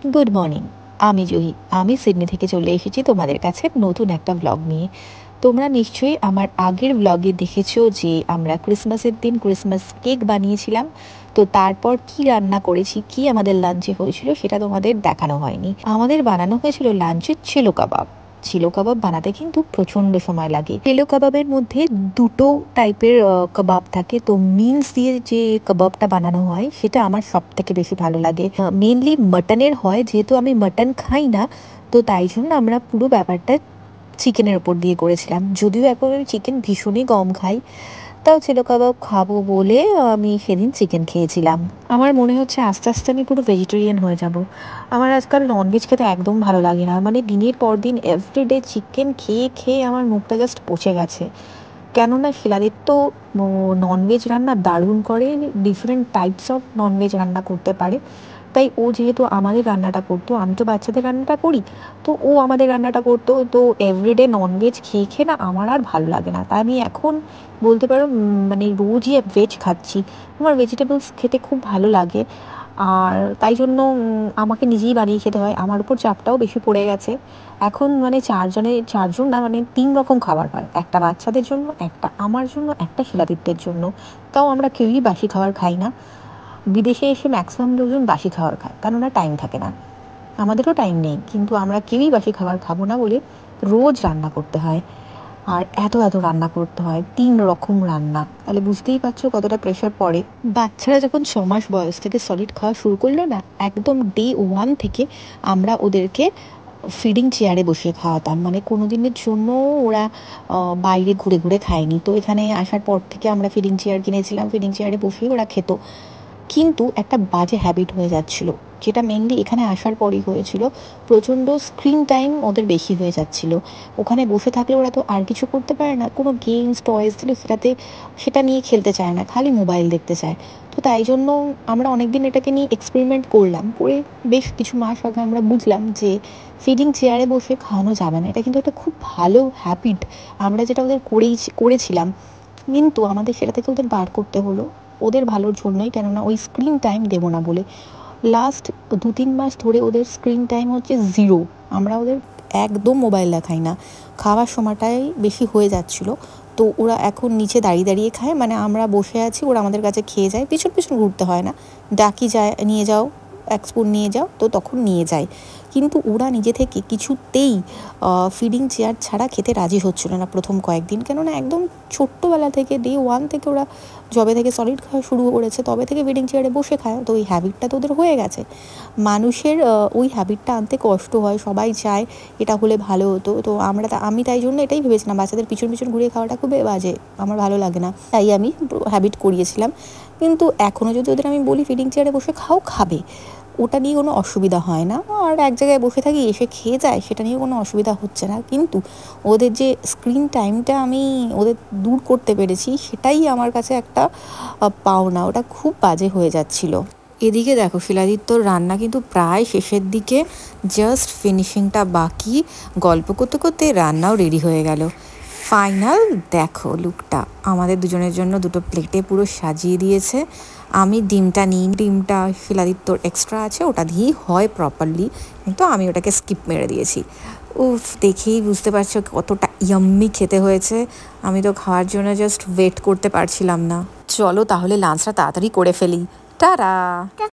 Good morning. আমি জুহি। আমি Sydney থেকে চলে এসেছি তোমাদের কাছে নতুন একটা ব্লগ নিয়ে। তোমরা নিশ্চয়ই আমার আগের ব্লগে দেখেছো যে আমরা ক্রিসমাসের দিন ক্রিসমাস কেক বানিয়েছিলাম। তো তারপর কি রান্না করেছি, কি আমাদের লাঞ্চে হয়েছিল সেটা তোমাদের দেখানো হয়নি। আমাদের বানানো হয়েছিল লাঞ্চে ছেলো কাবাব। ছেলো কাবাব বানাতে কিন্তু প্রচণ্ড সময় লাগে। ছেলো কাবাবের মধ্যে দুটো টাইপের কাবাব থাকে। তো মিন্স দিয়ে যে কাবাবটা বানানো হয় সেটা আমার সব থেকে বেশি ভালো লাগে। মেনলি মাটনের হয়, যেহেতু আমি মাটন খাই না, তো তাই জন্য আমরা পুরো ব্যাপারটা চিকেনের ওপর দিয়ে করেছিলাম। যদিও এখন আমি চিকেন ভীষণই কম খাই, তাও ছেলে কাবাব খাবো বলে আমি সেদিন চিকেন খেয়েছিলাম। আমার মনে হচ্ছে আস্তে আস্তে আমি পুরো ভেজিটেরিয়ান হয়ে যাব। আমার আজকাল ননভেজ খেতে একদম ভালো লাগে না, মানে দিনের পর দিন এভরিডে চিকেন খেয়ে খেয়ে আমার মুখটা জাস্ট পচে গেছে। কেননা শিলাদিত তো ননভেজ রান্না দারুণ করে, ডিফারেন্ট টাইপস অফ ননভেজ রান্না করতে পারে। তাই ও যেহেতু আমাদের রান্নাটা করতো, আমি তো বাচ্চাদের রান্নাটা করি, তো ও আমাদের রান্নাটা করতো। তো এভরিডে ননভেজ খেয়ে খেয়ে না আমার আর ভালো লাগে না। তাই আমি এখন বলতে পারো মানে রোজই ভেজ খাচ্ছি। আমার ভেজিটেবলস খেতে খুব ভালো লাগে, আর তাই জন্য আমাকে নিজেই বানিয়ে খেতে হয়। আমার উপর চাপটাও বেশি পড়ে গেছে এখন। মানে চারজন না, মানে 3 রকম খাবার হয়, একটা বাচ্চাদের জন্য, একটা আমার জন্য, একটা শিলাদিত্যের জন্য। তাও আমরা কেউই বাসি খাবার খাই না। বিদেশে এসে ম্যাক্সিমাম লোকজন বাসি খাবার খায়, কেননা টাইম থাকে না। আমাদেরও টাইম নেই, কিন্তু আমরা কেউই বাসি খাবার খাবো না বলে রোজ রান্না করতে হয়। আর এত এত রান্না করতে হয়, 3 রকম রান্না, তাহলে বুঝতেই পারছো কতটা প্রেশার পড়ে। বাচ্চারা যখন 6 মাস বয়স থেকে সলিড খাওয়া শুরু করলো না, একদম ডে 1 থেকে আমরা ওদেরকে ফিডিং চেয়ারে বসিয়ে খাওয়াতাম। মানে কোনো দিনের জন্য ওরা বাইরে ঘুরে ঘুরে খায়নি। তো এখানে আসার পর থেকে আমরা ফিডিং চেয়ার কিনেছিলাম, ফিডিং চেয়ারে বসেই ওরা খেত। কিন্তু একটা বাজে হ্যাবিট হয়ে যাচ্ছিল, যেটা মেনলি এখানে আসার পরই হয়েছিল। প্রচণ্ড স্ক্রিন টাইম ওদের বেশি হয়ে যাচ্ছিল। ওখানে বসে থাকলে ওরা তো আর কিছু করতে পারে না, কোনো গেমস টয়েস দিলে সেটা নিয়ে খেলতে চায় না, খালি মোবাইল দেখতে চায়। তো তাই জন্য আমরা অনেকদিন এটাকে নিয়ে এক্সপেরিমেন্ট করলাম, করে বেশ কিছু মাস আগে আমরা বুঝলাম যে ফিডিং চেয়ারে বসে খাওয়ানো যাবে না। এটা কিন্তু একটা খুব ভালো হ্যাবিট, আমরা যেটা ওদের করেছিলাম, কিন্তু আমাদের সেটা থেকে ওদের বার করতে হলো, ওদের ভালোর জন্যই। কেননা ওই স্ক্রিন টাইম দেবো না বলে লাস্ট 2-3 মাস ধরে ওদের স্ক্রিন টাইম হচ্ছে 0। আমরা ওদের একদম মোবাইল দেখাই না। খাওয়ার সময়টাই বেশি হয়ে যাচ্ছিলো। তো ওরা এখন নিচে দাঁড়িয়ে দাঁড়িয়ে খায়, মানে আমরা বসে আছি, ওরা আমাদের কাছে খেয়ে যায়, পিছন পিছন ঘুরতে হয় না, ডাকি যায়, নিয়ে যাও, এক স্পুন নিয়ে যাও, তো তখন নিয়ে যায়। কিন্তু ওরা নিজে থেকে কিছুতেই ফিডিং চেয়ার ছাড়া খেতে রাজি হচ্ছিল না প্রথম কয়েকদিন। কেননা একদম ছোট্টবেলা থেকে ডে 1 থেকে ওরা যবে থেকে সলিড খাওয়া শুরু করেছে তবে থেকে ফিডিং চেয়ারে বসে খায়, তো ওই হ্যাবিটটা তো ওদের হয়ে গেছে। মানুষের ওই হ্যাবিটটা আনতে কষ্ট হয়, সবাই চায় এটা হলে ভালো হতো। তো আমি তাই জন্য এটাই ভেবেছিলাম, বাচ্চাদের পিছন পিছন ঘুরিয়ে খাওয়াটা খুবই বাজে, আমার ভালো লাগে না, তাই আমি হ্যাবিট করিয়েছিলাম। কিন্তু এখনও যদি ওদের আমি বলি ফিডিং চেয়ারে বসে খাও, খাবে, ওটা নিয়ে কোনো অসুবিধা হয় না। আর এক জায়গায় বসে থাকি, এসে খেয়ে যায়, সেটা নিয়ে কোনো অসুবিধা হচ্ছে না। কিন্তু ওদের যে স্ক্রিন টাইমটা আমি ওদের দূর করতে পেরেছি, সেটাই আমার কাছে একটা পাওনা। ওটা খুব বাজে হয়ে যাচ্ছিল। এদিকে দেখো শিলাদিত্যর রান্না কিন্তু প্রায় শেষের দিকে, জাস্ট ফিনিশিংটা বাকি। গল্প করতে করতে রান্নাও রেডি হয়ে গেল। ফাইনাল দেখো লুকটা, আমাদের দুজনের জন্য দুটো প্লেটে পুরো সাজিয়ে দিয়েছে। আমি ডিমটা নিই, ডিমটা শিলাদিত্যর এক্সট্রা আছে, ওটা দিয়েই হয় প্রপারলি, কিন্তু আমি ওটাকে স্কিপ মেরে দিয়েছি। উফ, দেখেই বুঝতে পারছো কতটা ইয়াম্মি খেতে হয়েছে। আমি তো খাওয়ার জন্য জাস্ট ওয়েট করতে পারছিলাম না। চলো তাহলে লাঞ্চটা তাড়াতাড়ি করে ফেলি। টাটা।